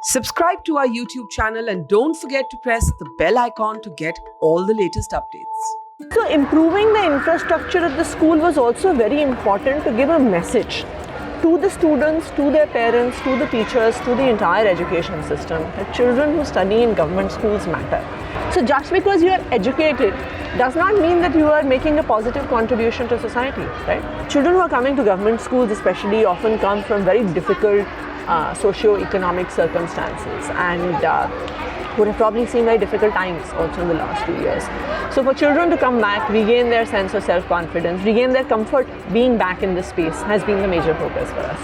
Subscribe to our YouTube channel and don't forget to press the bell icon to get all the latest updates. So improving the infrastructure at the school was also very important to give a message to the students, to their parents, to the teachers, to the entire education system that children who study in government schools matter. So just because you are educated does not mean that you are making a positive contribution to society, right? Children who are coming to government schools especially often come from very difficult socio-economic circumstances and would have probably seen very difficult times also in the last 2 years. So for children to come back, regain their sense of self-confidence, regain their comfort being back in this space has been the major focus for us.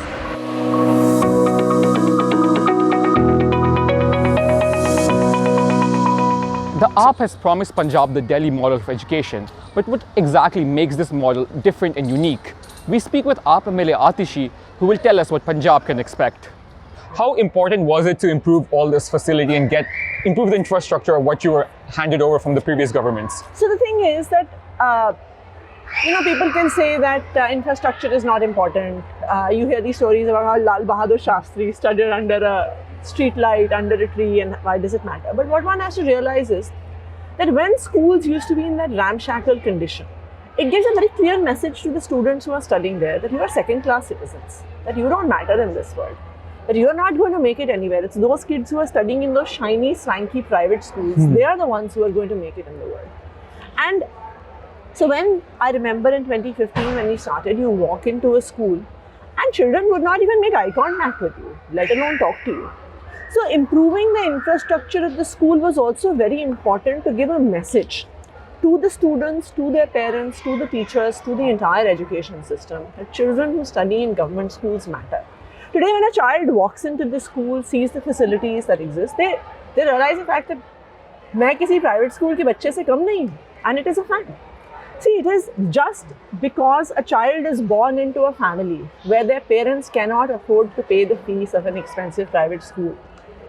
The AAP has promised Punjab the Delhi model of education, but what exactly makes this model different and unique? We speak with AAP MLA Atishi, who will tell us what Punjab can expect. How important was it to improve all this facility and improve the infrastructure of what you were handed over from the previous governments? So the thing is that, people can say that infrastructure is not important. You hear these stories about how Lal Bahadur Shastri studied under a street light, under a tree, and why does it matter? But what one has to realize is that when schools used to be in that ramshackle condition, it gives a very clear message to the students who are studying there that you are second-class citizens, that you don't matter in this world, that you are not going to make it anywhere. It's those kids who are studying in those shiny, swanky private schools, they are the ones who are going to make it in the world. And so when I remember in 2015 when we started, you walk into a school and children would not even make eye contact with you, let alone talk to you. So improving the infrastructure at the school was also very important to give a message to the students, to their parents, to the teachers, to the entire education system that children who study in government schools matter. Today, when a child walks into the school, sees the facilities that exist, they realize the fact that मैं किसी private school के बच्चे से कम नहीं, and it is a fact. See, it is just because a child is born into a family where their parents cannot afford to pay the fees of an expensive private school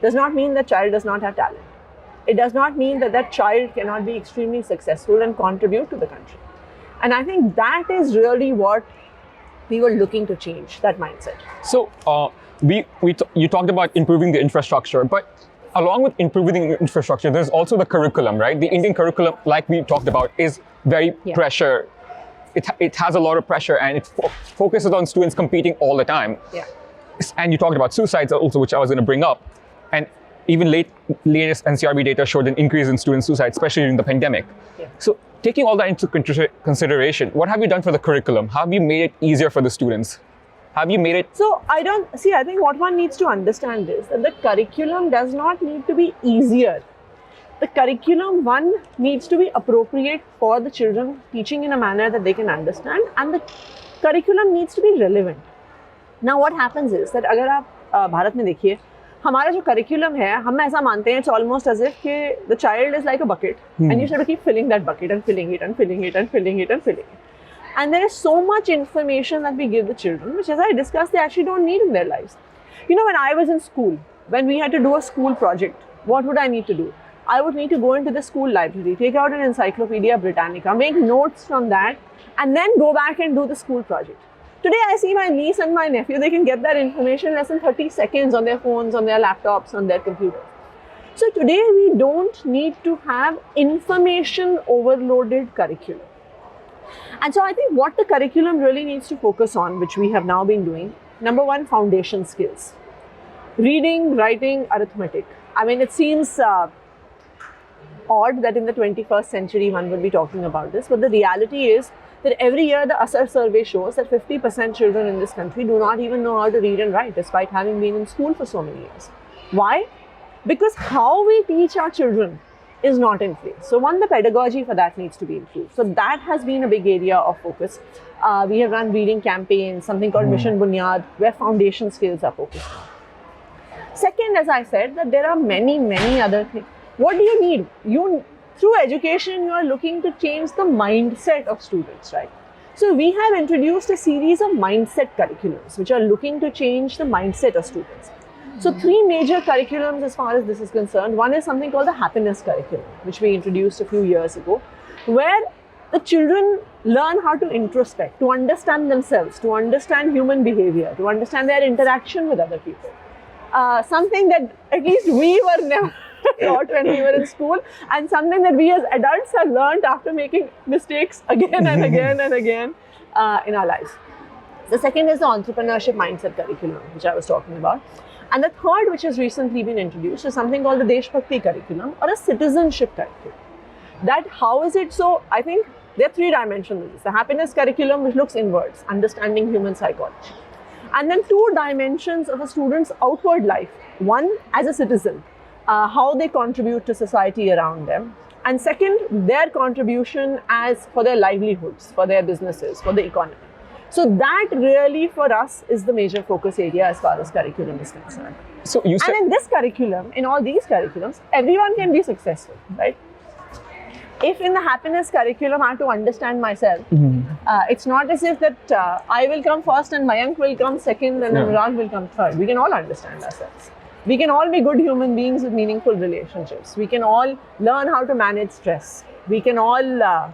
does not mean that child does not have talent. It does not mean that that child cannot be extremely successful and contribute to the country. And I think that is really what we were looking to change, that mindset. So you talked about improving the infrastructure, but along with improving the infrastructure, there's also the curriculum, right? The Indian curriculum, like we talked about, is very pressure. It has a lot of pressure and it focuses on students competing all the time. Yeah. And you talked about suicides also, which I was going to bring up. And even latest NCRB data showed an increase in student suicide, especially during the pandemic. Yeah. So taking all that into consideration, what have you done for the curriculum? How have you made it easier for the students? Have you made it? So I think what one needs to understand is that the curriculum does not need to be easier. The curriculum, one, needs to be appropriate for the children, teaching in a manner that they can understand, and the curriculum needs to be relevant. Now what happens is that अगर आप भारत में देखिए, हमारा जो curriculum है, हम ऐसा मानते हैं, it's almost as if the child is like a bucket and you should keep filling that bucket and filling it and filling it and filling it and filling it. And there is so much information that we give the children, which, as I discussed, they actually don't need in their lives. You know, when I was in school, when we had to do a school project, what would I need to do? I would need to go into the school library, take out an Encyclopedia Britannica, make notes from that, and then go back and do the school project. Today, I see my niece and my nephew, they can get that information in less than 30 seconds on their phones, on their laptops, on their computers. So today, we don't need to have information overloaded curriculum. And so I think what the curriculum really needs to focus on, which we have now been doing, number one, foundation skills. Reading, writing, arithmetic. I mean, it seems odd that in the 21st century one would be talking about this, but the reality is that every year the Asar survey shows that 50% children in this country do not even know how to read and write despite having been in school for so many years. Why? Because how we teach our children is not in place. So one, the pedagogy for that needs to be improved. So that has been a big area of focus. We have run reading campaigns, something called Mission Bunyad, where foundation skills are focused on. Second, as I said, that there are many, many other things. What do you need? Through education, you are looking to change the mindset of students, right? So we have introduced a series of mindset curriculums, which are looking to change the mindset of students. So three major curriculums as far as this is concerned. One is something called the happiness curriculum, which we introduced a few years ago, where the children learn how to introspect, to understand themselves, to understand human behavior, to understand their interaction with other people. something that at least we were never taught when we were in school, and something that we as adults have learned after making mistakes again and again and again in our lives. The second is the entrepreneurship mindset curriculum, which I was talking about. And the third, which has recently been introduced, is something called the Deshbhakti curriculum, or a citizenship curriculum. That how is it so? I think there are three dimensions of this. The happiness curriculum, which looks inwards, understanding human psychology. And then two dimensions of a student's outward life. One, as a citizen, how they contribute to society around them. And second, their contribution as for their livelihoods, for their businesses, for the economy. So that really for us is the major focus area as far as curriculum is concerned. So you said, and in this curriculum, in all these curriculums, everyone can be successful, right? If in the happiness curriculum I have to understand myself, it's not as if that I will come first and Mayank will come second and Anurag will come third. We can all understand ourselves. We can all be good human beings with meaningful relationships. We can all learn how to manage stress. We can all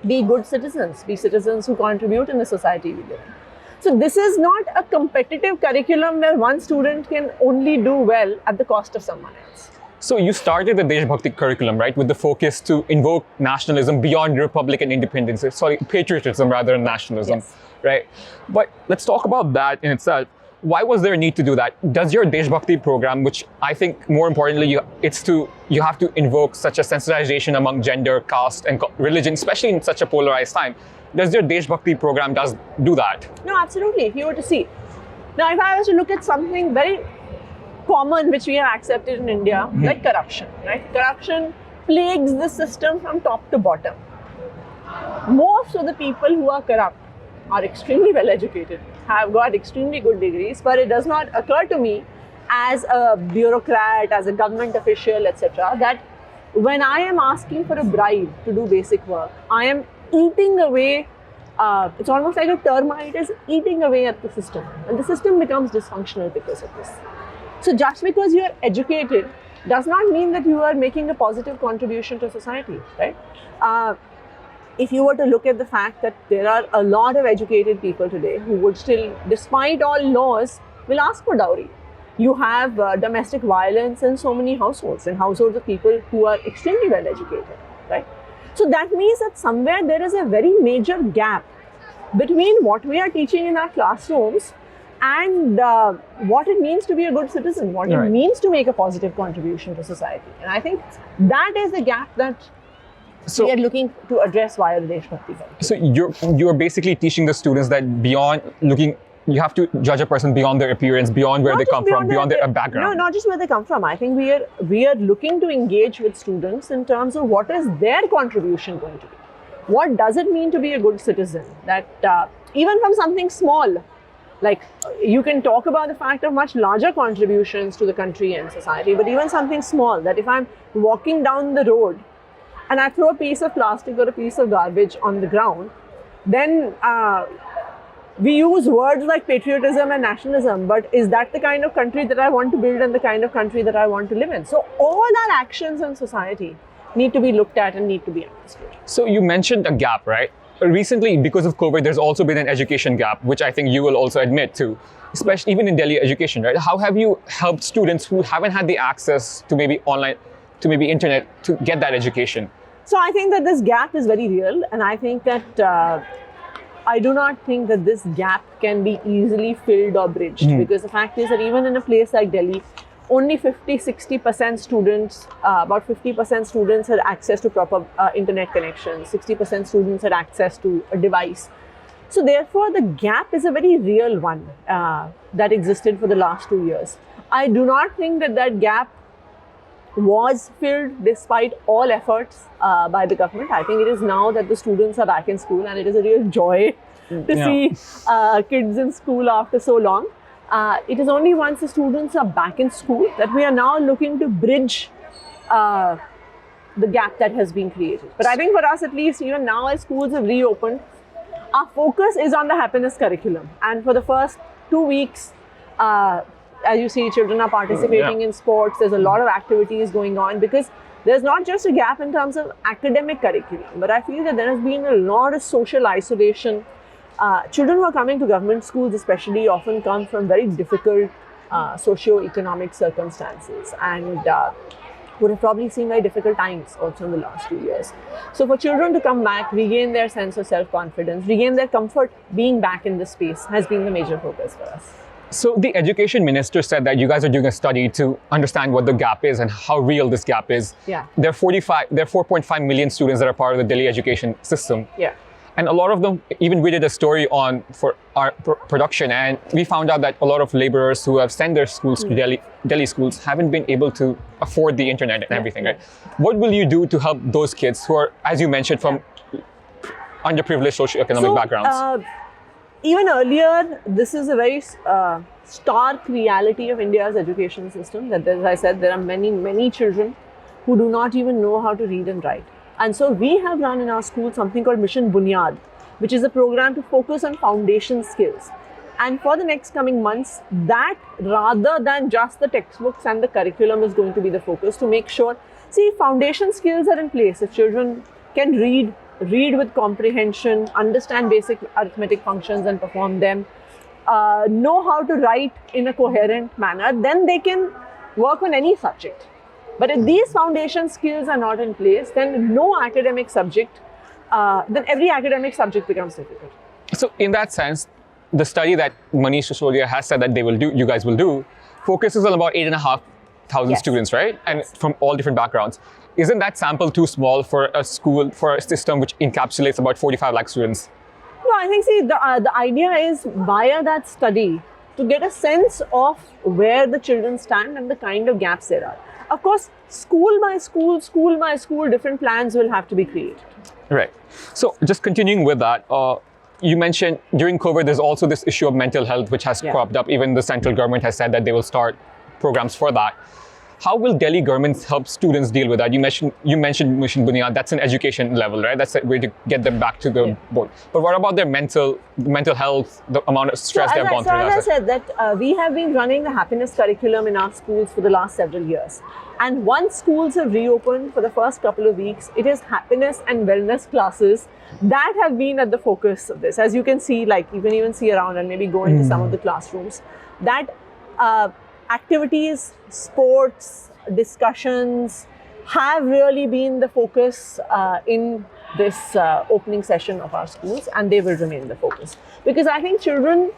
be good citizens, be citizens who contribute in the society we live in. So this is not a competitive curriculum where one student can only do well at the cost of someone else. so you started the Deshbhakti curriculum, right, with the focus to invoke nationalism beyond republican independence, patriotism rather than nationalism, Yes. right? But let's talk about that in itself. Why was there a need to do that? Does your Deshbhakti program, which I think more importantly, you have to invoke such a sensitization among gender, caste and religion, especially in such a polarized time. Does your Deshbhakti program do that? No, absolutely. If you were to see. Now, if I was to look at something very common which we have accepted in India, like corruption, right? Corruption plagues the system from top to bottom. Most of the people who are corrupt are extremely well educated, have got extremely good degrees, but it does not occur to me as a bureaucrat, as a government official, etc., that when I am asking for a bribe to do basic work, I am eating away, it's almost like a termite is eating away at the system, and the system becomes dysfunctional because of this. So just because you are educated does not mean that you are making a positive contribution to society, right? If you were to look at the fact that there are a lot of educated people today who would still, despite all laws, will ask for dowry. You have domestic violence in so many households, and households of people who are extremely well educated, right? So that means that somewhere there is a very major gap between what we are teaching in our classrooms and what it means to be a good citizen, what it means to make a positive contribution to society. And I think that is the gap that we are looking to address via the Deshbhakti curriculum. So you're basically teaching the students that beyond looking, you have to judge a person beyond their appearance, beyond where they come from, beyond their background. No, not just where they come from. I think we are looking to engage with students in terms of what is their contribution going to be. What does it mean to be a good citizen? That even from something small, like you can talk about the fact of much larger contributions to the country and society, but even something small, that if I'm walking down the road and I throw a piece of plastic or a piece of garbage on the ground, then we use words like patriotism and nationalism, but is that the kind of country that I want to build and the kind of country that I want to live in? So all our actions in society need to be looked at and need to be understood. So you mentioned a gap, right? Recently, because of COVID, there's also been an education gap, which I think you will also admit to, especially even in Delhi education, right? How have you helped students who haven't had the access to maybe online, to maybe internet, to get that education? So I think that this gap is very real, and I think that I do not think that this gap can be easily filled or bridged, because the fact is that even in a place like Delhi, only 50-60% students, about 50% students had access to proper internet connection, 60% students had access to a device. So therefore, the gap is a very real one that existed for the last 2 years. I do not think that that gap was filled despite all efforts by the government. I think it is now that the students are back in school, and it is a real joy to see kids in school after so long. It is only once the students are back in school that we are now looking to bridge the gap that has been created. But I think for us, at least, even now as schools have reopened, our focus is on the happiness curriculum. And for the first 2 weeks, as you see, children are participating in sports. There's a lot of activities going on, because there's not just a gap in terms of academic curriculum, but I feel that there has been a lot of social isolation. Children who are coming to government schools especially often come from very difficult socio-economic circumstances, and would have probably seen very difficult times also in the last few years. So for children to come back, regain their sense of self-confidence, regain their comfort being back in this space has been the major focus for us. So the education minister said that you guys are doing a study to understand what the gap is and how real this gap is. Yeah. There are 4.5 million students that are part of the Delhi education system. Yeah. And a lot of them, even we did a story on for our production, and we found out that a lot of laborers who have sent their schools to Delhi schools haven't been able to afford the internet and everything, right? What will you do to help those kids who are, as you mentioned, from underprivileged socioeconomic backgrounds? Even earlier, this is a very stark reality of India's education system, that as I said, there are many, many children who do not even know how to read and write. And so we have run in our school something called Mission Bunyad, which is a program to focus on foundation skills. And for the next coming months, that rather than just the textbooks and the curriculum is going to be the focus, to make sure, see, foundation skills are in place. If children can read with comprehension, understand basic arithmetic functions and perform them, know how to write in a coherent manner, then they can work on any subject. But if these foundation skills are not in place, then no academic subject, then every academic subject becomes difficult. So in that sense, the study that Manish Sisodia has said that they will do, you guys will do, focuses on about 8,500 students, right? And from all different backgrounds. Isn't that sample too small for a school, for a system which encapsulates about 45 lakh students? No, I think, see, the idea is via that study to get a sense of where the children stand and the kind of gaps there are. Of course, school by school, different plans will have to be created. Right. So just continuing with that, you mentioned during COVID, there's also this issue of mental health, which has cropped up. Even the central government has said that they will start programs for that. How will Delhi government help students deal with that? You mentioned Mission Bunyad, that's an education level, right? That's a way to get them back to the board. But what about their mental health, the amount of stress they've gone through? As I said, that we have been running the happiness curriculum in our schools for the last several years. And once schools have reopened for the first couple of weeks, it is happiness and wellness classes that have been at the focus of this. As you can see, like you can even see around and maybe go into some of the classrooms, that activities, sports, discussions have really been the focus in this opening session of our schools, and they will remain the focus. Because I think children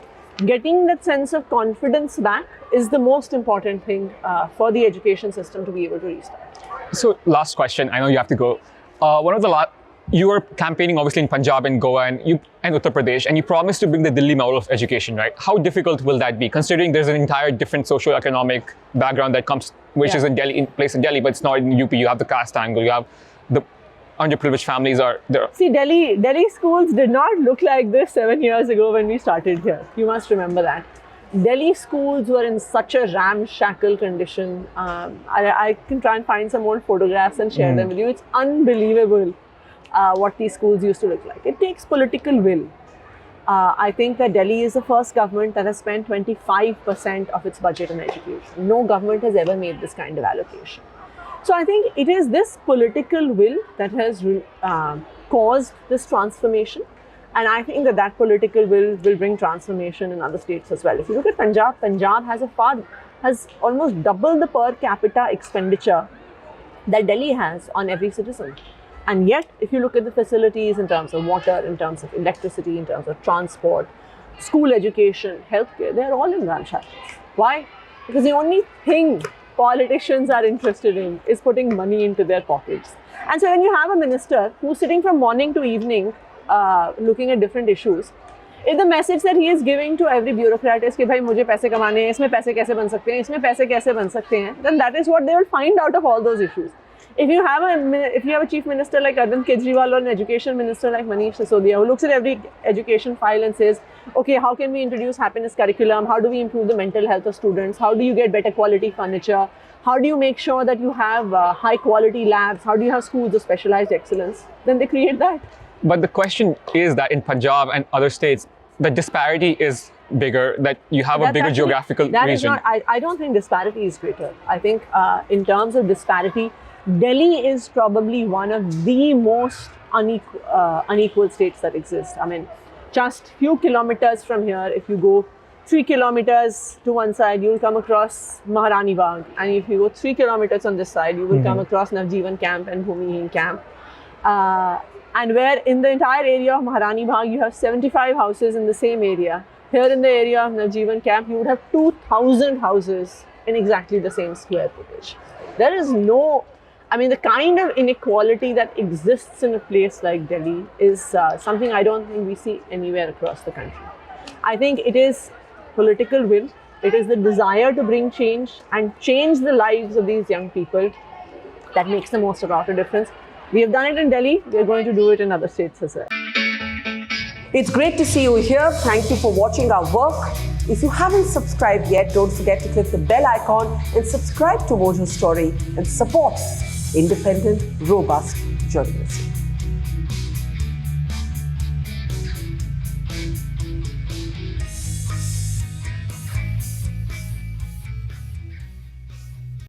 getting that sense of confidence back is the most important thing for the education system to be able to restart. So last question, I know you have to go. You were campaigning obviously in Punjab and Goa and Uttar Pradesh, and you promised to bring the Delhi model of education, right? How difficult will that be, considering there's an entire different socio-economic background that comes, which is in Delhi, in place in Delhi, but it's not in UP. You have the caste angle, you have the underprivileged families are there. See, Delhi schools did not look like this 7 years ago when we started here. You must remember that. Delhi schools were in such a ramshackle condition. I can try and find some old photographs and share them with you. It's unbelievable. What these schools used to look like. It takes political will. I think that Delhi is the first government that has spent 25% of its budget on education. No government has ever made this kind of allocation. So I think it is this political will that has caused this transformation. And I think that political will bring transformation in other states as well. If you look at Punjab, Punjab has almost double the per capita expenditure that Delhi has on every citizen. And yet, if you look at the facilities in terms of water, in terms of electricity, in terms of transport, school education, healthcare, they're all in ramshackles. Why? Because the only thing politicians are interested in is putting money into their pockets. And so when you have a minister who's sitting from morning to evening looking at different issues, if the message that he is giving to every bureaucrat is कि भाई मुझे पैसे कमाने हैं, इसमें पैसे कैसे बन सकते हैं, इसमें पैसे कैसे बन सकते हैं, then that is what they will find out of all those issues. If you have a chief minister like Arvind Kejriwal or an education minister like Manish Sisodia who looks at every education file and says, okay, how can we introduce happiness curriculum? How do we improve the mental health of students? How do you get better quality furniture? How do you make sure that you have high quality labs? How do you have schools of specialized excellence? Then they create that. But the question is that in Punjab and other states, the disparity is bigger, that you have a bigger geographical region. I don't think disparity is greater. I think in terms of disparity, Delhi is probably one of the most unequal states that exist. I mean, just few kilometers from here, if you go 3 kilometers to one side, you will come across Maharani Bagh. And if you go 3 kilometers on this side, you will come across Navjeevan Camp and Bhumihin Camp. And where in the entire area of Maharani Bagh, you have 75 houses in the same area. Here in the area of Navjeevan Camp, you would have 2,000 houses in exactly the same square footage. There is no, I mean, the kind of inequality that exists in a place like Delhi is something I don't think we see anywhere across the country. I think it is political will, it is the desire to bring change and change the lives of these young people that makes the most about a difference. We have done it in Delhi, we are going to do it in other states as well. It's great to see you here. Thank you for watching our work. If you haven't subscribed yet, don't forget to click the bell icon and subscribe to Mojo Story and support independent, robust journalism.